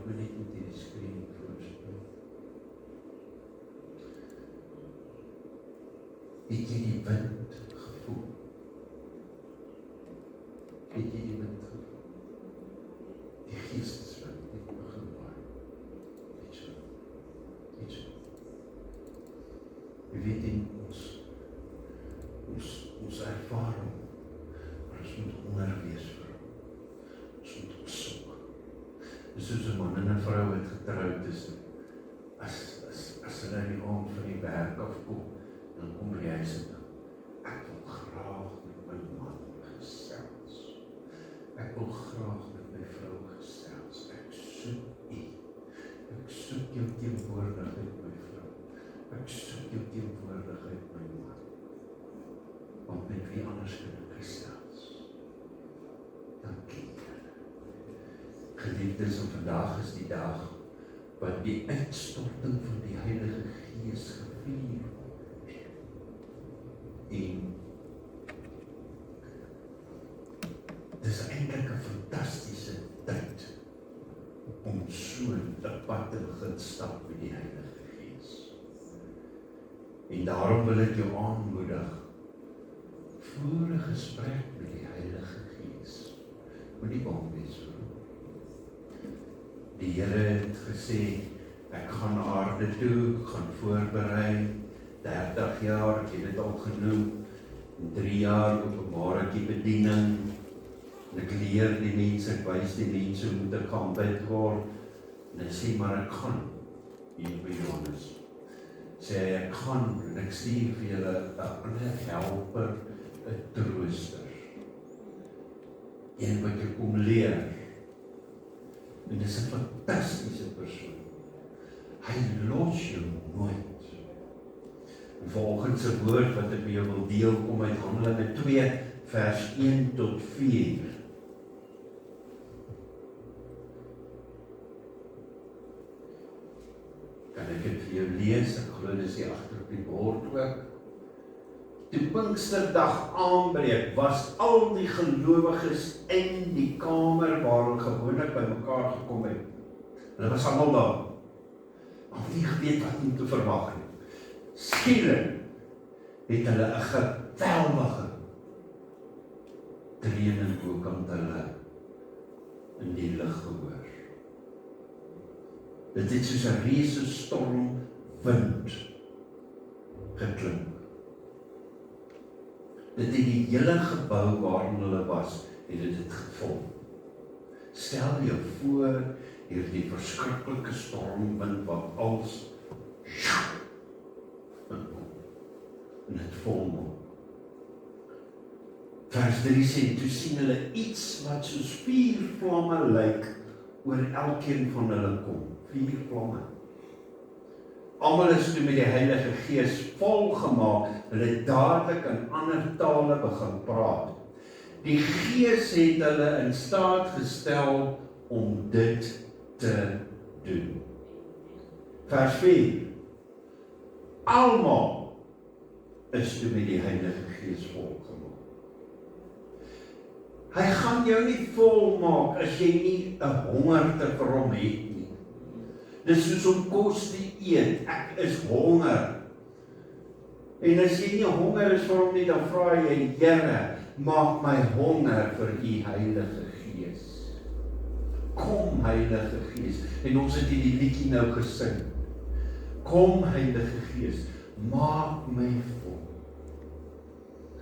my net met hierdie skreen voorspel. Het jy die wind gevoel? Het jy die wind gevoel? Die geesteswind het begin waai. Weet so. Jy weet nie ons ervaring, maar ons moet honger wees vir hom. Ons moet hom soek. Dis soos 'n man en 'n vrou wat getroud is. As hulle in die aand van die werk afkom, dan kom by die huis en ek wil graag met my man gesels. Ek wil graag met my vrou gesels. Ek soek u. Ek soek jou teenwoordigheid, my vrou. Ek soek jou teenwoordigheid, my man. Want met wie anders kan ek gesels? Dankie. Geliefdes, en vandag is die dag wat die uitstorting van die Heilige Gees gevier word. En dis eintlik 'n fantastiese tyd om so 'n pad te begin stap met die Heilige Gees. En daarom wil ek jou aanmoedig, voer 'n gesprek met die Heilige Gees. Moenie bang wees vir hom. Die Here het gesê, ek gaan aarde toe, ek gaan voorberei, 30 jaar, ek het dit al genoem, 3 jaar openbaar ek die bediening, en ek leer die mense, ek wys die mense hoe moet ek gaan bid word, en ek sê, maar ek gaan, hier by Johannes, sê hy, ek gaan, en ek stuur vir julle 'n ander helper, 'n trooster, een wat jy kom leer, en dis 'n fantastiese persoon. Hy los jou nooit. En volgens 'n woord wat ek met jou wil deel, kom uit Handelinge 2, vers 1 tot 4. Kan ek dit vir jou lees? Ek glo dis hier agter op die bord ook. Toe Pinksterdag aanbreek, was al die gelowiges in die kamer waar hulle gewoonlik by mekaar gekom het. Hulle was almal daar. Maar nie geweet wat om te verwag nie. Skielik het hulle 'n geweldige dreun bokant hulle in die lug gehoor. Dit het soos 'n reuse storm wind geklink. Dit het die hele gebou waarin hulle was, het dit gevul. Stel jou voor, hierdie verskriklike stormwind wat als en het volmaak. Vers 3 sê, toe sien hulle iets wat soos 4 vlamme lyk oor elkeen van hulle kom. 4 vlamme. Almal is toe met die Heilige Gees volgemaak, hulle het dadelik in ander tale begin praat. Die Gees het hulle in staat gestel om dit te doen. Vers 4. Almal is toe met die Heilige Gees volgemaak. Hy gaan jou nie volmaak as jy nie 'n hongerte vir hom het nie. Dis soos om kos te eet. Ek is honger. En as jy nie honger is vir hom nie, dan vra jy, Here, maak my honger vir u Heilige Gees. Kom, Heilige Gees. En ons het hierdie liedjie nou gesing. Kom, Heilige Gees, maak my vol.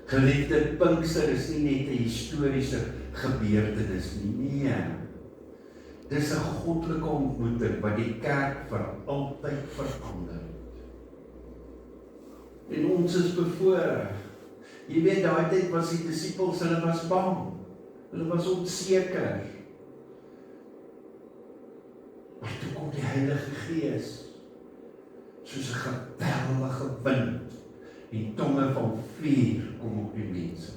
Geliefde, Pinkster is nie net 'n historiese gebeurtenis nie. Nee. Dis 'n goddelike ontmoeting wat die kerk vir altyd verander het. En ons is bevoorreg. Jy weet, daai tyd was die disippels, hulle was bang. Hulle was onseker. Maar toe kom die Heilige Gees, soos 'n geweldige wind, die tonge van vuur kom op die mense.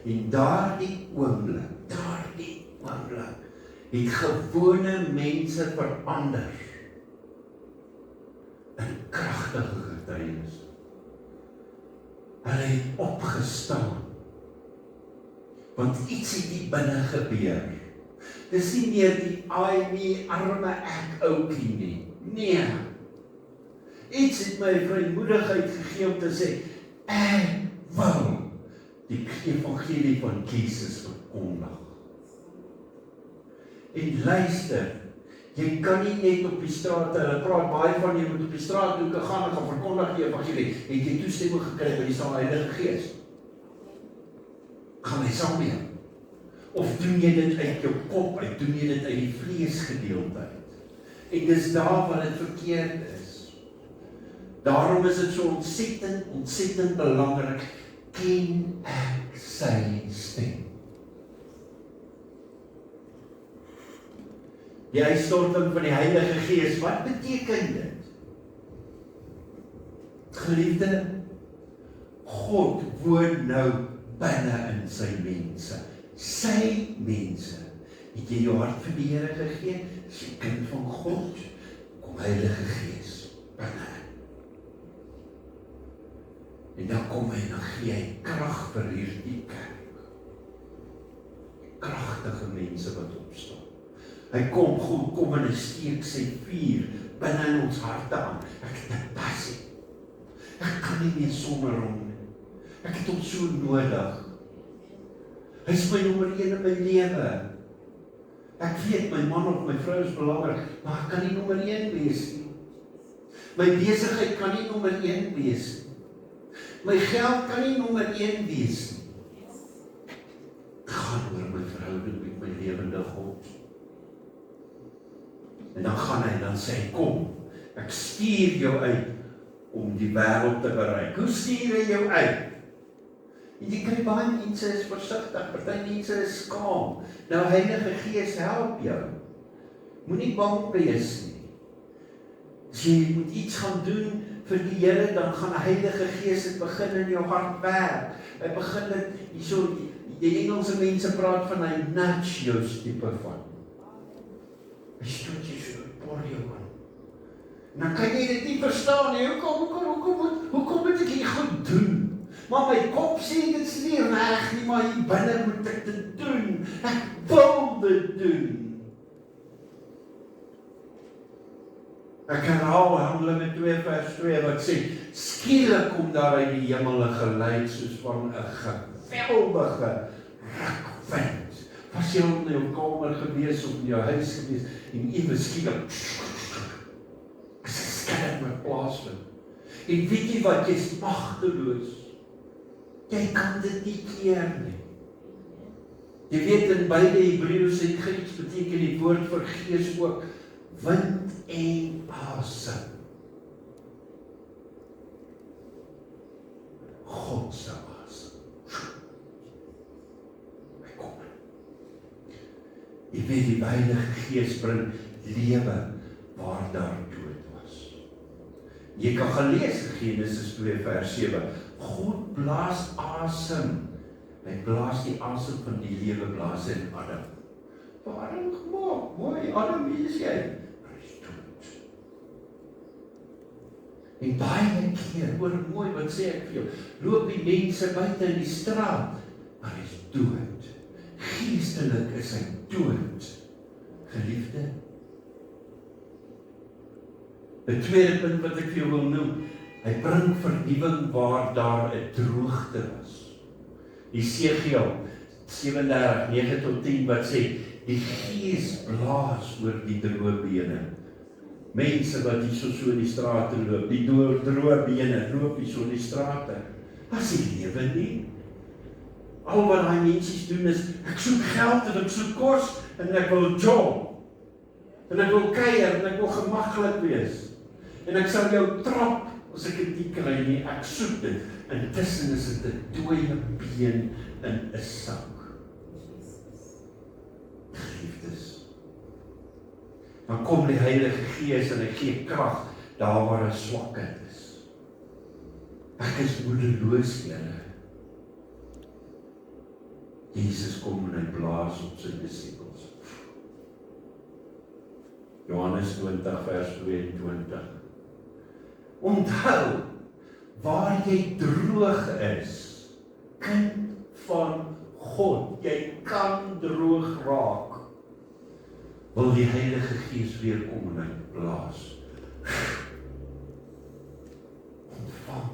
En daardie oomblik, het gewone mense verander in kragtige getuienis. Hulle het opgestaan, want iets het hier binne gebeur. Dis nie meer die "ai nee, arme ek oukie" nie. Nee. Iets het my vrymoedigheid gegee om te sê, ek wil die evangelie van Jesus verkondig. En luister, jy kan nie net op die straat, hulle praat baie van jy moet op die straathoeke gaan en gaan verkondig die evangelie. Het jy toestemming gekry by die Heilige Gees? Gaan hy saam mee? Of doen jy dit uit jou kop uit, doen jy dit uit die vleesgedeelte uit? En dis daar waar dit verkeerd is. Daarom is dit so ontsettend belangrik, ken ek sy stem. Die uitstorting van die Heilige Gees, wat beteken dit? Geliefde, God woon nou binne in sy mense. Sy mense. Het jy jou hart vir die Here gegee? As jy kind van God, kom Heilige Gees binne. En dan kom hy en dan gee hy krag vir hierdie kerk. Kragtige mense wat opstaan. Hy kom en hy steek sy vuur binne in ons harte aan. Ek het 'n passie. Ek kan nie meer sonder hom nie. Ek het hom so nodig. Hy is my nommer 1 in my lewe. Ek weet my man of my vrou is belangrik, maar ek kan nie nommer 1 wees nie. My besigheid kan nie nommer 1 wees nie. My geld kan nie nommer 1 wees nie. Ek gaan oor my verhouding met my lewende God. En dan gaan hy, dan sê hy, kom, ek stuur jou uit om die wêreld te bereik. Hoe stuur hy jou uit? En jy kry baie mense is versigtig, party mense is skaam. Nou Heilige Gees help jou. Moenie bang wees nie. As jy moet iets gaan doen vir die Here, dan gaan die Heilige Gees dit begin in jou hart werk. Hy begin dit, hierso, die Engelse mense praat van hy nudge jou tipe van. Hy stoot jy so, por jou aan. En dan kan jy dit nie verstaan nie, hoekom moet ek hier goed doen? Maar my kop sê dit is nie reg nie, maar hier binne moet ek dit doen. Ek wil dit doen. Ek herhaal Handelinge 2 vers 2 wat sê, skielik kom daar uit die hemel 'n geluid soos van 'n geweldige rukwind. Was jy in jou kamer gewees of in jou huis gewees en ewe skielik skielik met plaasvind. En weet jy wat, jy is magteloos. Jy kan dit nie keer nie. Jy weet in beide Hebreëus en Grieks beteken die woord vir gees ook wind en asem. God se asem. Hy kom. Jy weet die Heilige Gees bring lewe waar daar dood was. Jy kan gaan lees Genesis 2 vers 7. God blaas asem. Hy blaas die asem van die lewe blaas in Adam. Waarom gemaak? Mooi, Adam, wie is jy? Hy is dood. En baie keer, hoor mooi, wat sê ek vir jou, loop die mense buite in die straat, maar hy is dood. Geestelik is hy dood. Geliefde. 'n tweede punt wat ek vir jou wil noem, hy bring vernuwing waar daar 'n droogte was. Jesegiel 37, 9 tot 10 wat sê, die Gees blaas oor die droë bene. Mense wat hier so in die strate loop, die droë bene loop hier so in die strate. As die lewe nie. Al wat daai mense doen is, ek soek geld en ek soek kos en ek wil job. En ek wil kuier en ek wil gemaklik wees. En ek sal jou trap as ek dit nie kry nie, ek soek dit. Intussen is dit 'n dooie been in 'n sak. Geliefdes. Dan kom die Heilige Gees en hy gee krag daar waar 'n swakheid is. Ek is moedeloos, Here. Jesus kom en hy blaas op sy disippels. Johannes 20 vers 22. Onthou, waar jy droog is, kind van God, jy kan droog raak. wil die Heilige Gees weer kom en hy blaas. Ontvang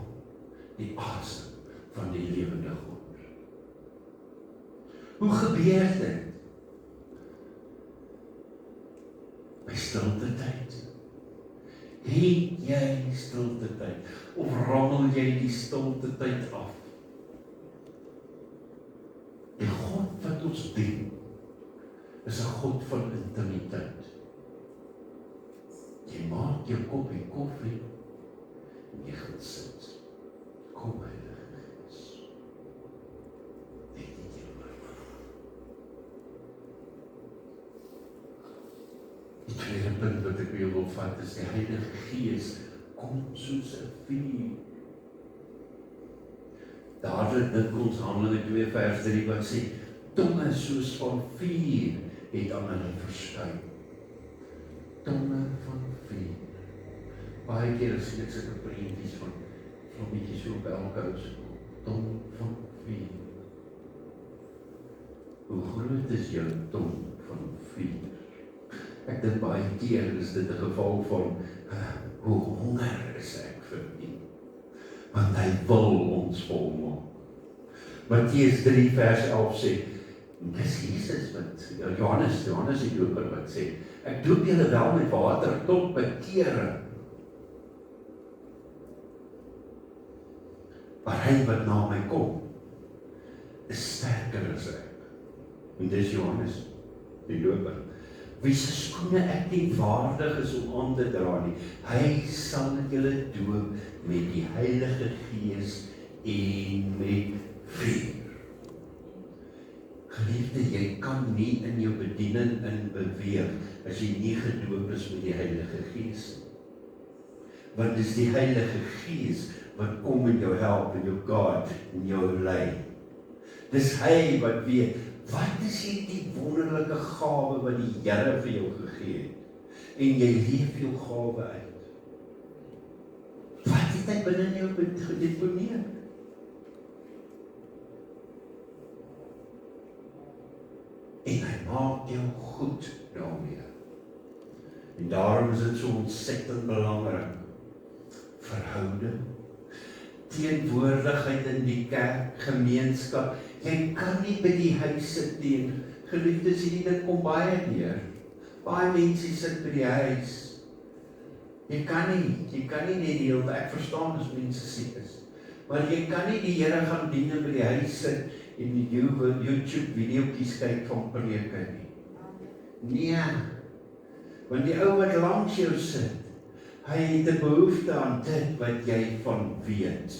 die asem van die lewende God. Hoe gebeur dit? By stilte tyd. Het jy stilte tyd? Of rammel jy die stilte tyd af? Die God wat ons dien, is 'n God van intimiteit. Jy maak jou koppie koffie en jy gaan sit. Kom Heilige Gees. Net nie jou maar. Die tweede punt wat ek wil opvat is die Heilige Gees kom soos 'n vuur. Dadelik dink ons Handelinge 2 vers 3 wat sê, tonge soos van vuur het aan hulle verskyn. Tonge van vuur. Baie keer as ek sulke prentjies van bietjie so op elke ou se kop. Tong van vuur. Hoe groot is jou tong van vuur? Ek dink baie keer is dit 'n geval van hoe honger is ek vir U? Want hy wil ons volmaak. Matteus 3 vers 11 sê, dis Jesus wat, Johannes die doper wat sê, ek doop julle wel met water tot bekering. Maar hy wat na my kom, is sterker as ek. En dis Johannes die doper. Wie se skoene ek nie waardig is om aan te dra nie, hy sal julle doop met die Heilige Gees en met vuur. Geliefde, jy kan nie in jou bediening in beweeg as jy nie gedoop is met die Heilige Gees. Want dis die Heilige Gees wat kom en jou help en jou guide en jou lei. Dis hy wat weet, wat is hierdie wonderlike gawe wat die Here vir jou gegee het? En jy leef jou gawe uit. Wat het hy binne in jou gedeponeer? En hy maak jou goed daarmee. En daarom is dit so ontsettend belangrik. Verhouding, teenwoordigheid in die kerk, gemeenskap. Jy kan nie by die huis sit nie. Geliefdes, hierdie kom baie neer. Baie mense sit by die huis. Jy kan nie net die hele tyd, ek verstaan as mense siek is. Maar jy kan nie die Here gaan dien by die huis sit en die YouTube videoetjies kyk van preke nie. Nee, want die ou wat langs jou sit, hy het 'n behoefte aan dit wat jy van weet.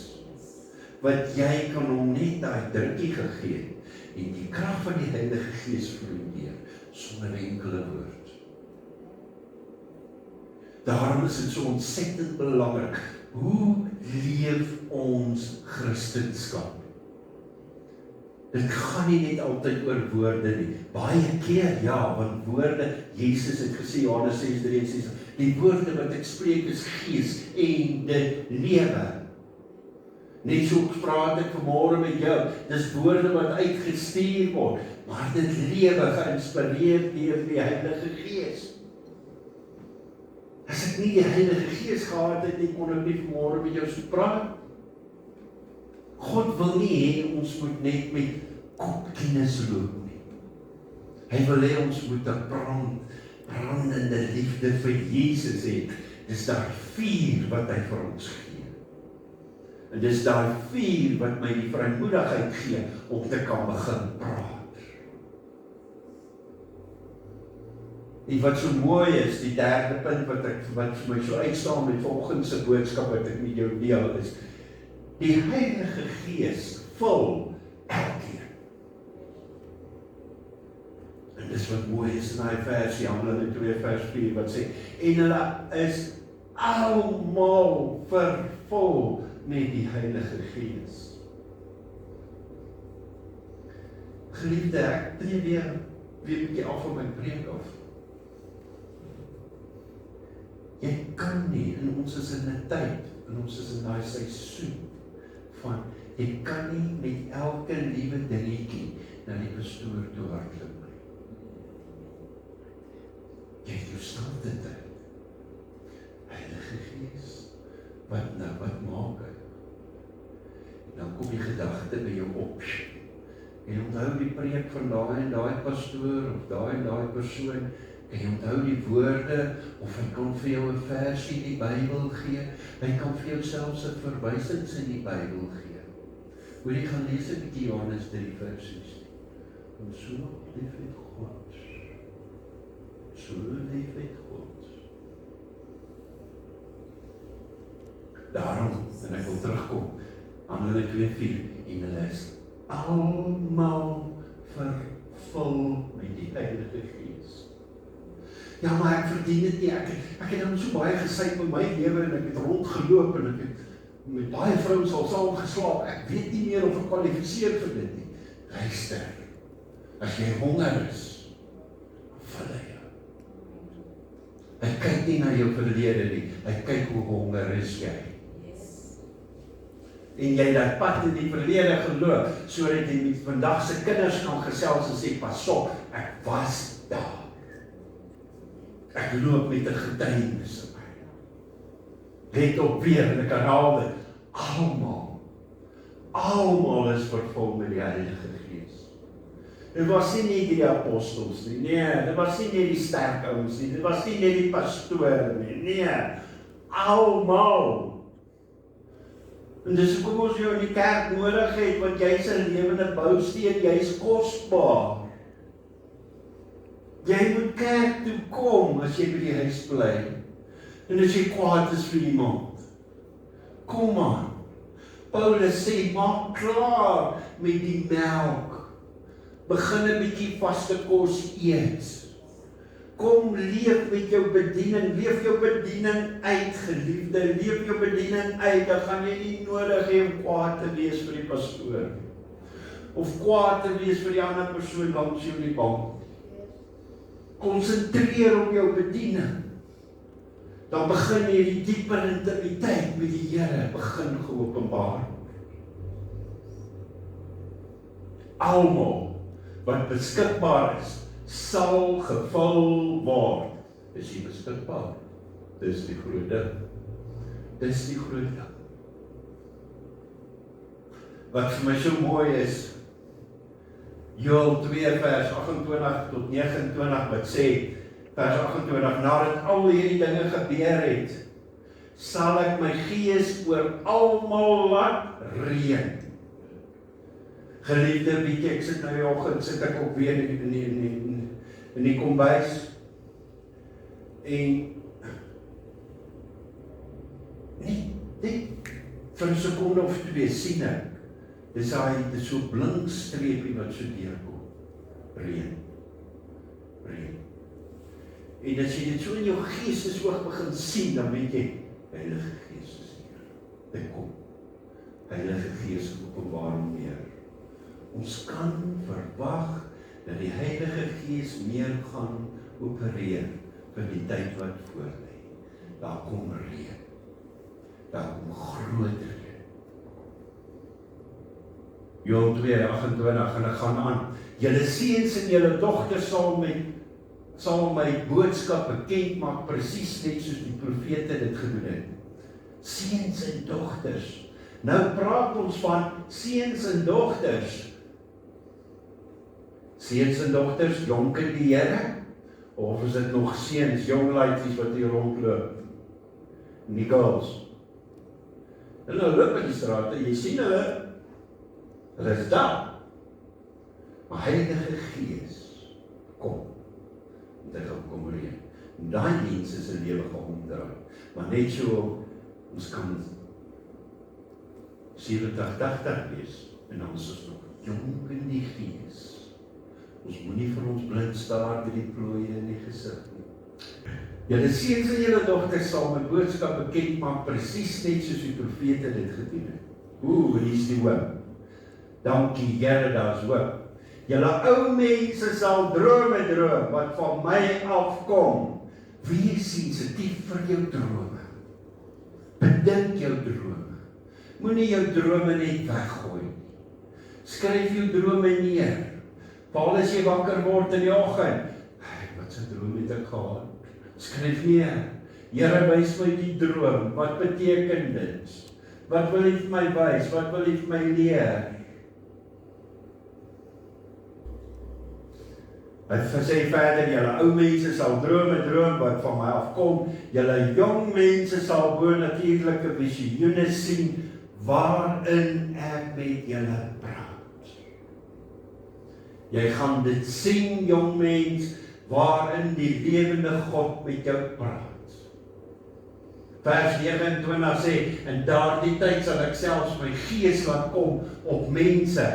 Wat jy kan hom net daai drukkie gegee en die krag van die Heilige Gees vloei deur sonder enkele woord. Daarom is dit so ontsettend belangrik. Hoe leef ons Christendom? Dit gaan nie net altyd oor woorde nie. Baie keer ja, want woorde, Jesus het gesê, Johannes 6:63, die woorde wat ek spreek is gees en dit lewe. Net so praat ek vanmôre met jou, dis woorde wat uitgestuur word, maar dit lewe geïnspireer deur die Heilige Gees. As ek nie die Heilige Gees gehad het, ek kon ek nie vanmôre met jou so praat. God wil nie hê ons moet net met kopkennis loop nie. Hy wil hê ons moet 'n brandende liefde vir Jesus hê. Dis daai vuur wat hy vir ons gee. En dis daai vuur wat my die vrymoedigheid gee om te kan begin praat. En wat so mooi is, die derde punt wat vir my so uitstaan met volgens se boodskap wat ek met jou deel is, die Heilige Gees vul elkeen. En dis wat mooi is in daai versie, Handelinge 2 vers 4 wat sê, en hulle is almal vervul met die Heilige Gees. Geliefde, ek tree weer 'n bietjie af van my preek af. Jy kan nie, en ons is in 'n tyd, en ons is in daai seisoen van, jy kan nie met elke liewe dingetjie na die pastoor toe hardloop nie. Jy het jou stilte tyd. Heilige Gees, wat maak hy? En dan kom die gedagte by jou op. En onthou die preek van daai en daai pastoor, of daai en daai persoon, en jy onthou die woorde, of hy kan vir jou 'n versie in die Bybel gee, hy kan vir jou selfs 'n verwysings in die Bybel gee. Hoor jy gaan lees 'n bietjie Johannes 3 vers 16. En so lief het God. So lief het God. Daarom, en ek wil terugkom, Handelinge 2:4, en hulle is almal vervul met die Heilige Gees. Ja, maar ek verdien dit nie, ek het dan so baie gesyp in my lewe, en ek het rondgeloop, en ek het met baie vrouens al saam geslaap, ek weet nie meer of ek kwalifiseer vir dit nie. Luister, as jy honger is, vul hy jou. Hy kyk nie na jou verlede nie, hy kyk hoe honger is jy. En jy dat pad in die verlede geloop, sodat jy met vandag se kinders kan gesels en sê, pas op, ek was daar. Ek loop met 'n getuienis in my. Let op weer, en ek herhaal dit, almal is vervul met die Heilige Gees. Dit was nie net die apostels nie, nee, dit was nie net die sterk ouens nie, dit was nie net die pastoor nie, nee, almal. En dis hoekom ons jou in die kerk nodig het, want jy is 'n lewende bousteen, jy is kosbaar. Jy moet kerk toe kom as jy by die huis bly. En as jy kwaad is vir iemand, kom aan. Paulus sê, maak klaar met die melk. Begin 'n bietjie vaste kos eet. Kom leef met jou bediening, leef jou bediening uit, geliefde, leef jou bediening uit, dan gaan jy nie nodig hê om kwaad te wees vir die pastoor, of kwaad te wees vir die ander persoon langs jou in die bank. Konsentreer op jou bediening, dan begin jy die dieper intimiteit met die Here begin geopenbaar. Almal wat beskikbaar is, sal gevul word. Is jy beskikbaar? Dis die groot ding. Dis die groot ding. Wat vir my so mooi is, Joel 2 vers 28 tot 29 wat sê, vers 28, nadat al hierdie dinge gebeur het, sal ek my gees oor almal laat reën. Geliefde, weet jy, ek sit nou die oggend, sit ek op weer in die kombuis, en nie vir 'n sekonde of twee sien ek, dis so blink streepie wat so deurkom, reën. En as jy dit so in jou geestesoog begin sien, dan weet jy, Heilige Gees is hier, dit kom, Heilige Gees openbaar meer. Ons kan verwag dat die Heilige Gees meer gaan opereer vir die tyd wat voor lê. Daar kom reën. Daar kom groot reën. Joel 2:28 en ek gaan aan. Julle seuns en julle dogters sal my boodskap bekend maak, presies net soos die profete dit gedoen het. Seuns en dogters. Nou praat ons van seuns en dogters. Seuns en dogters, jonk in die Here, of is dit nog seuns, jong laities wat hier rondloop? Die girls. Hulle loop in die strate, jy sien hulle is daar. Maar Heilige Gees, kom. Dit gaan kom reën. Daai mense is 'n lewige omdraai. Maar net so, ons kan 87 wees, en ons is nog jong in die Gees. Ons moenie vir ons blind staar by die plooie in die gesig nie. Julle seuns en julle dogters sal my boodskap bekend maak, presies net soos die profete dit gedoen het. Hier is die hoop. Dankie Here, daar's hoop. Julle ou mense sal drome droom wat van my afkom. Wees sensitief vir jou drome. Bedink jou drome. Moenie jou drome net weggooi nie. Skryf jou drome neer. Veral as jy wakker word in die oggend. Wat 'n droom het ek gehad? Skryf neer. Here, wys my die droom. Wat beteken dit? Wat wil hy vir my wys? Wat wil hy vir my leer? Hy sê verder, julle ou mense sal droom wat van my afkom, julle jong mense sal bonatuurlike visioene sien, waarin ek met julle praat. Jy gaan dit sien, jong mens, waarin die lewende God met jou praat. Vers 29 sê, in daardie tyd sal ek selfs my gees laat kom op mense,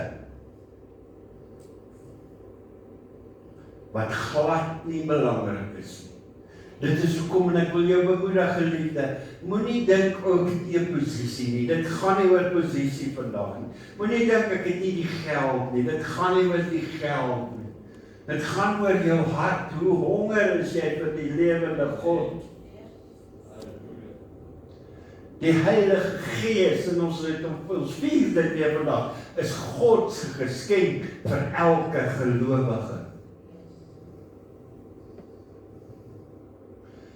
wat glad nie belangrik is nie. Dit is hoekom, en ek wil jou bemoedig, geliefde, moenie dink ook die posisie nie, dit gaan nie oor posisie vandag nie. Moenie dink ek het nie die geld nie, dit gaan nie oor die geld nie. Dit gaan oor jou hart, hoe honger is jy vir die lewende God. Die Heilige Gees, en ons vier dit weer vandag, is God se geskenk vir elke gelowige.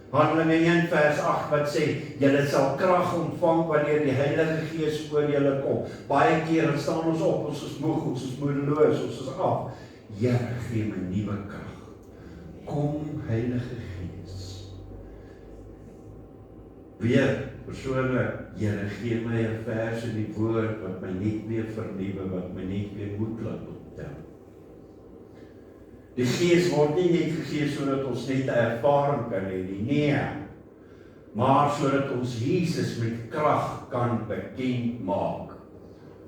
Handelinge 1 vers 8 wat sê, julle sal krag ontvang wanneer die Heilige Gees oor julle kom. Baie keer staan ons op, ons is moeg, ons is moedeloos, ons is af. Here, gee my nuwe krag. Kom, Heilige Gees. Weer, persoonlik, Here, gee my 'n vers in die woord wat my net weer vernuwe, wat my net weer moed laat optel. Die Gees word nie net gegee sodat ons net 'n ervaring kan hê nie, nee, maar sodat ons Jesus met krag kan bekend maak.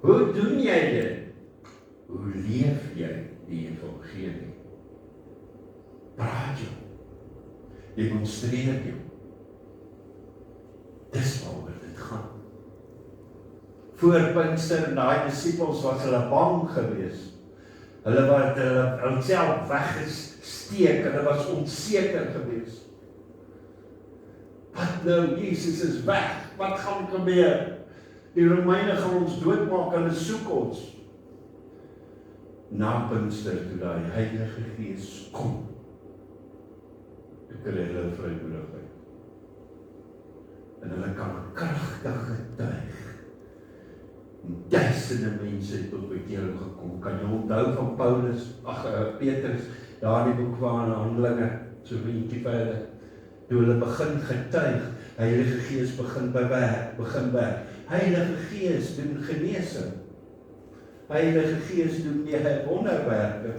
Hoe doen jy dit? Hoe leef jy die evangelie? Praat jy? Demonstreer jy? Dis waaroor dit gaan. Voor Pinkster en daai disippels was hulle bang geweest. Hulle wat hulle self weggesteek, hulle was onseker geweest. Wat nou, Jesus is weg, wat gaan gebeur? Die Romeine gaan ons doodmaak, hulle soek ons. Na Pinkster toe daai Heilige Gees kom, toe kry hulle vrymoedigheid. En hulle kan kragtig getuig. Duisende mense het tot bekering gekom. Kan jy onthou van Paulus, Petrus, daar in die boek van Handelinge, so 'n bietjie verder, toe hulle begin getuig, Heilige Gees begin werk. Heilige Gees doen genesing. Heilige Gees doen die wonderwerke.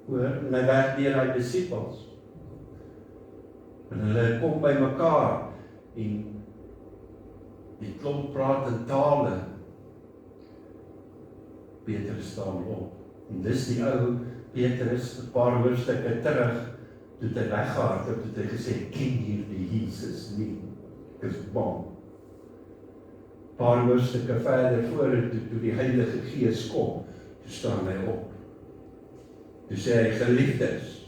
En hy werk deur hy disippels. En hulle kom by mekaar en die klomp praat in tale. Petrus staan op. En dis die ou Petrus, 'n paar hoofstukke terug, toe hy weggehardloop, toe hy gesê, ken hierdie Jesus nie. Ek is bang. Paar hoofstukke verder vorentoe, toe die Heilige Gees kom, toe staan hy op. Toe sê hy, geliefdes,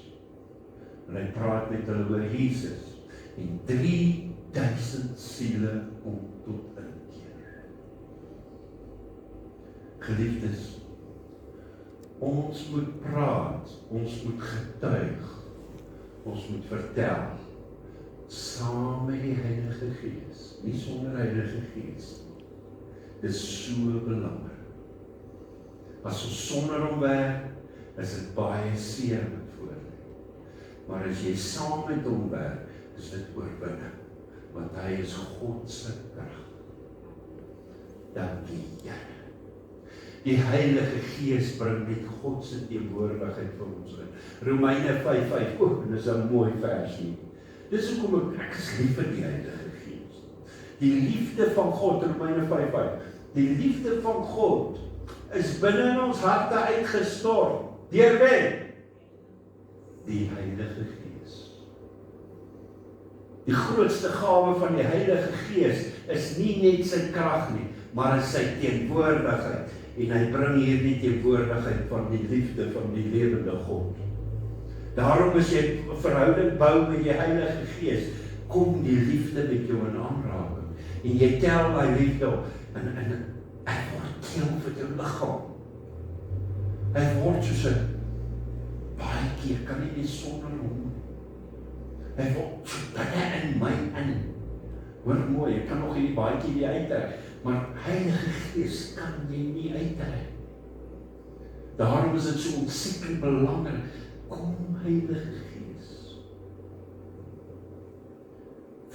en hy praat met hulle oor Jesus, en 3000 siele kom tot inkeer. Geliefdes, ons moet praat, ons moet getuig, ons moet vertel, saam met die Heilige Gees, nie sonder Heilige Gees. Dit is so belangrik. As ons sonder hom werk, is dit baie seer met voorlê. Maar as jy saam met hom werk, is dit oorwinning, want hy is God se krag. Dankie, Here. Die Heilige Gees bring met God se teenwoordigheid vir ons in. Romeine 5:5, en dis 'n mooi vers nie. Dis hoekom ek is lief vir die Heilige Gees. Die liefde van God, Romeine 5:5, die liefde van God is binne in ons harte uitgestort. Deur wie? Die Heilige Gees. Die grootste gawe van die Heilige Gees is nie net sy krag nie, maar is sy teenwoordigheid. En hy bring hier die teenwoordigheid van die liefde van die lewende God. Daarom as jy 'n verhouding bou met die Heilige Gees, kom die liefde met jou in aanraking. En jy tel daai liefde op, en hy word deel vir jou liggaam. Hy word soos 'n baie keer kan nie sonder hom. Hy wil dinge in my in. Hoor mooi, jy kan nog hierdie baadjie weer uittrek, maar Heilige Gees kan jy nie uittrek. Daarom is dit so ontsettend belangrik. Kom Heilige Gees.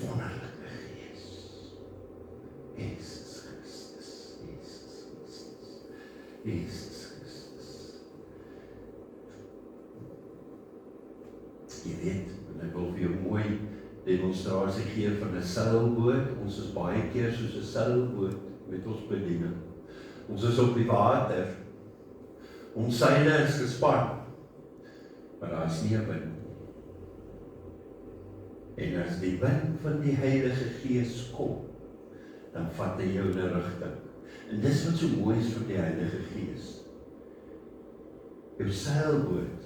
Wonderlike Gees. Jesus Christus. Jesus Christus. Jesus Christus. Jy weet, en ek wil vir jou mooi demonstrasie gee van 'n seilboot. Ons is baie keer soos 'n seilboot met ons bediening. Ons is op die water. Ons seile is gespan, maar daar is nie 'n wind. En as die wind van die Heilige Gees kom, dan vat hy jou in 'n rigting. En dis wat so mooi is van die Heilige Gees. Jou seilboot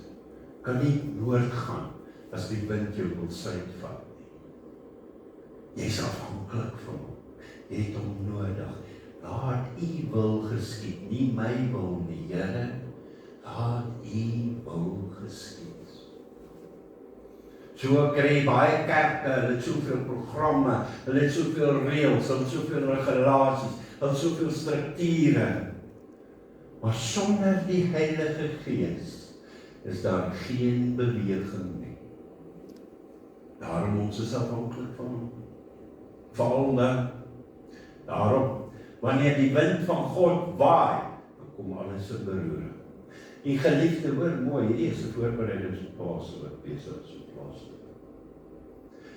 kan nie noord gaan as die wind jou wil suid vat nie. Jy is afhanklik van hom. Jy het hom nodig. Laat U wil geskied, nie my wil nie, Here. Laat U wil geskied. So kry baie kerke, hulle het soveel programme, hulle het soveel reëls, hulle het soveel regulasies, hulle het soveel strukture. Maar sonder die Heilige Gees is daar geen beweging nie. Daarom ons is afhanklik van hom. Veral nou. Daarom, wanneer die wind van God waai, dan kom alles in beroering. En geliefde, hoor mooi, hierdie is 'n voorbereidingsfase wat besig is om plaas te vind.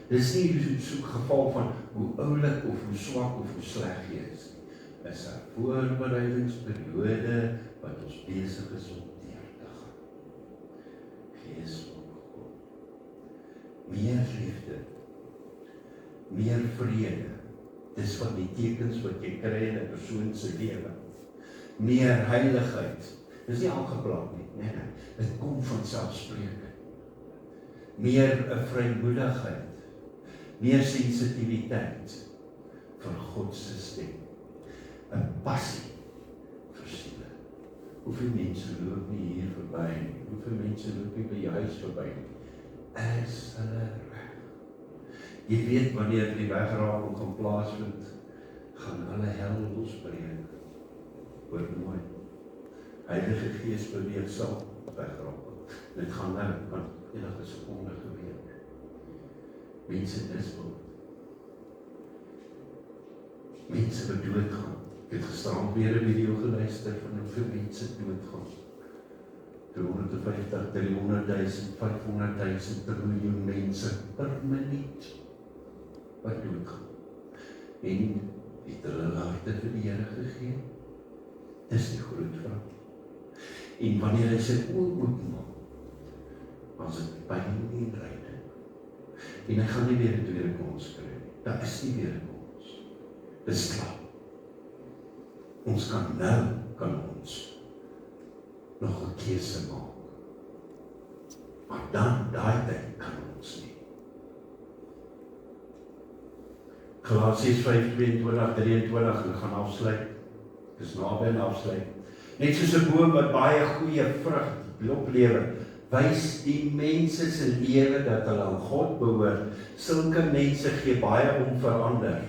Dis nie so 'n geval van hoe oulik of hoe swak of hoe sleg jy is nie. Dis 'n voorbereidingsperiode wat ons besig is om deur te gaan. Gees van God. Meer liefde, meer vrede. Dis van die tekens wat jy kry in 'n persoon se lewe. Meer heiligheid. Dis nie aangeplak nie, nee. Dit kom van selfspreking. Meer 'n vrymoedigheid. Meer sensitiwiteit vir God se stem. 'n passie vir siele. Hoeveel mense loop nie hier verby nie? Hoeveel mense loop nie by jou huis verby nie? Is hulle reg? Jy weet wanneer die wegraking gaan plaasvind, gaan hulle hel losbreek. Hoor mooi. Heilige Gees beweeg sal wegraking. Dit gaan nou, kan enige sekonde gebeur. Mense is dood. Mense wat doodgaan. Ek het gisterand weer 'n video geluister van hoeveel mense doodgaan. 250, 300.000, 500.000, 1 miljoen mense per minuut wat doodgaan. En het hulle harte vir die Here gegee? Dis die groot vraag. En wanneer hy sy oë oopmaak, was dit pyn en lyding. En hy gaan nie weer 'n tweede kans kry nie. Daar is nie weer 'n kans. Dis klaar. Ons kan ons nog 'n keuse maak. Maar dan, daai tyd kan ons nie. Galasiërs 5:22-23, ek gaan afsluit. Dis naby aan afsluit. Net soos 'n boom wat baie goeie vrug oplewer, wys die mense se lewe dat hulle aan God behoort. Sulke mense gee baie om verander.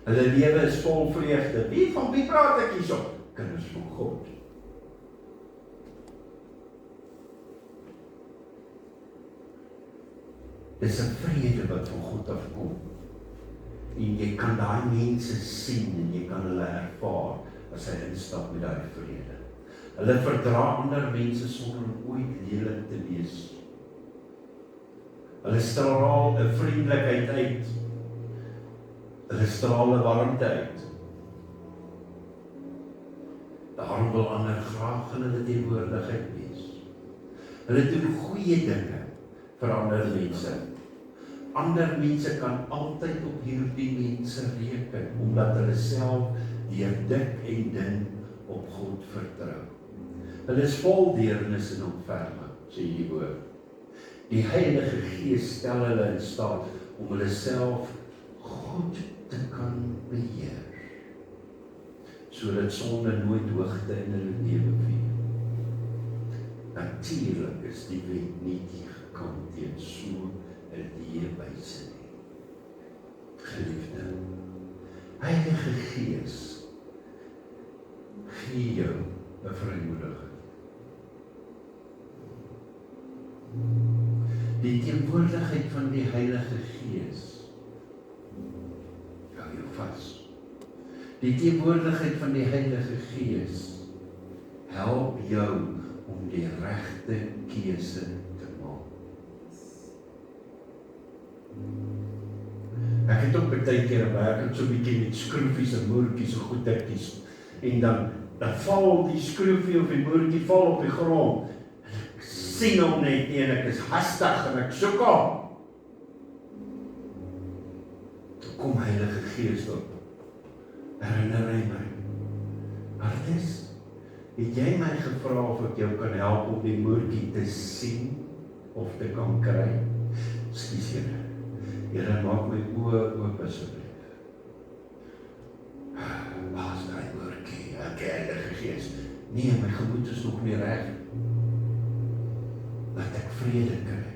Hulle lewe is vol vreugde. Van wie praat ek hierso? Kinders van God. Dis 'n vrede wat van God afkom. En jy kan daai mense sien en jy kan hulle ervaar as hy instap met daai vrede. Hulle verdra ander mense sonder om ooit lelik te wees. Hulle straal 'n vriendelikheid uit. Hulle straal 'n warmte uit. Daarom wil ander graag in hulle teenwoordigheid wees. Hulle doen goeie dinge vir ander mense. Ander mense kan altyd op hierdie mense reken, omdat hulle self deur dik en dun op God vertrou. Hulle is vol deernis en ontferming, sê die woord. Die Heilige Gees stel hulle in staat om hulle self goed te kan beheer, sodat sonde nooit hoogte in hulle lewe vier. Natuurlik is die wet nie gekant teen so 'n leerwyse nie. Geliefde, Heilige Gees gee jou 'n vrymoedigheid. Die teenwoordigheid van die Heilige Gees hou jou vas. Die teenwoordigheid van die Heilige Gees help jou om die regte keuse te maak. Ek het ook baie keer werk so 'n bietjie met skroefies en moertjies en goedertjies en dan val die skroefie of die moertjie val op die grond. Ek sien hom net nie en ek is hastig en ek soek hom. Toe kom Heilige Gees op. Herinner hy my. Artes, het jy my gevra of ek jou kan help om die moertjie te sien of te kan kry? Skus Here. Here, maak my oë oop asseblief. Waar is daai moertjie? Heilige Gees. Nee, my gemoed is nog nie reg. Laat ek vrede kry.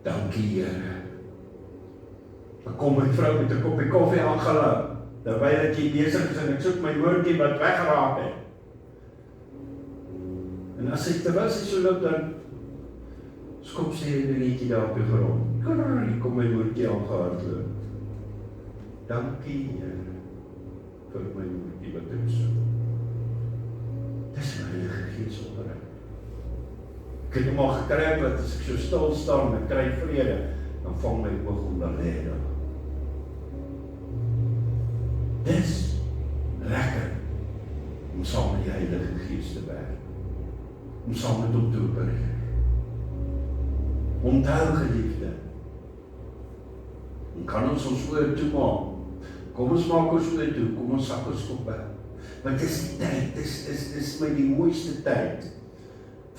Dankie Here. Dan kom my vrou met 'n koppie koffie aangehou. Terwyl ek hier besig is en ek soek my moertjie wat weggeraak het. En as ek terwyl sy so loop, dan skop sy 'n dingetjie daar op die grond. Hier kom my moertjie aangehardloop. Dankie Here vir my moertjie wat ek soek. Dis my Heilige Gees opreg. Ek het hom al gekry wat as ek so stil staan en ek kry vrede, dan vang my oog onder lê daar. Dis lekker om saam met die Heilige Gees te werk. Om saam met hom te opereer. Onthou geliefde. En kan ons oë toemaak. Kom ons maak ons oë toe, kom ons sak ons kop weg. Want dis die tyd, dis my die mooiste tyd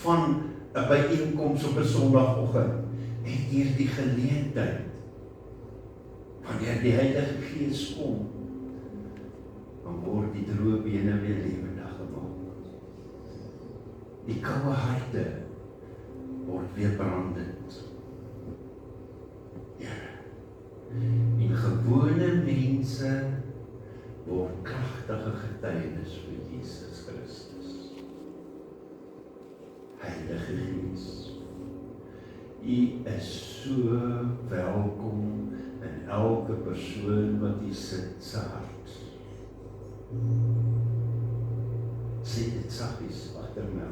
van 'n byeenkoms op 'n Sondagoggend. En hier die geleentheid wanneer die Heilige Gees kom, dan word die droë bene weer lewendig gemaak. Die koue harte word weer brandend. Ja. En gewone mense word kragtige getuienis vir Jesus Christus. Heilige Gees, U is so welkom in elke persoon wat U sit se hart. Sê dit saggies agter my.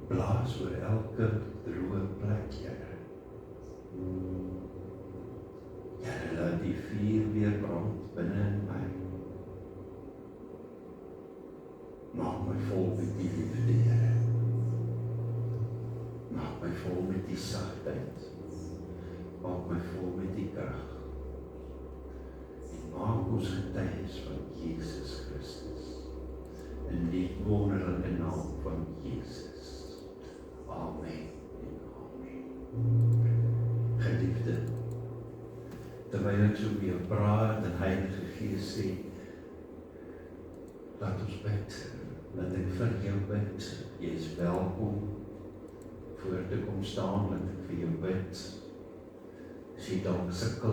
Blaas oor elke droë plek, Here. Here, laat die vuur weer brand binne in my. Maak my vol met die liefde, Here. Maak my vol met die sagtheid. Maak my vol met die krag. En maak ons getuies van Jesus Christus. In die wonderlike naam van Jesus. Amen en amen. Geliefde, terwyl ek so weer praat en Heilige Gees sê, laat ons bid, laat ek vir jou bid. Jy is welkom voor te kom staan, laat ek vir jou bid. As jy dalk sukkel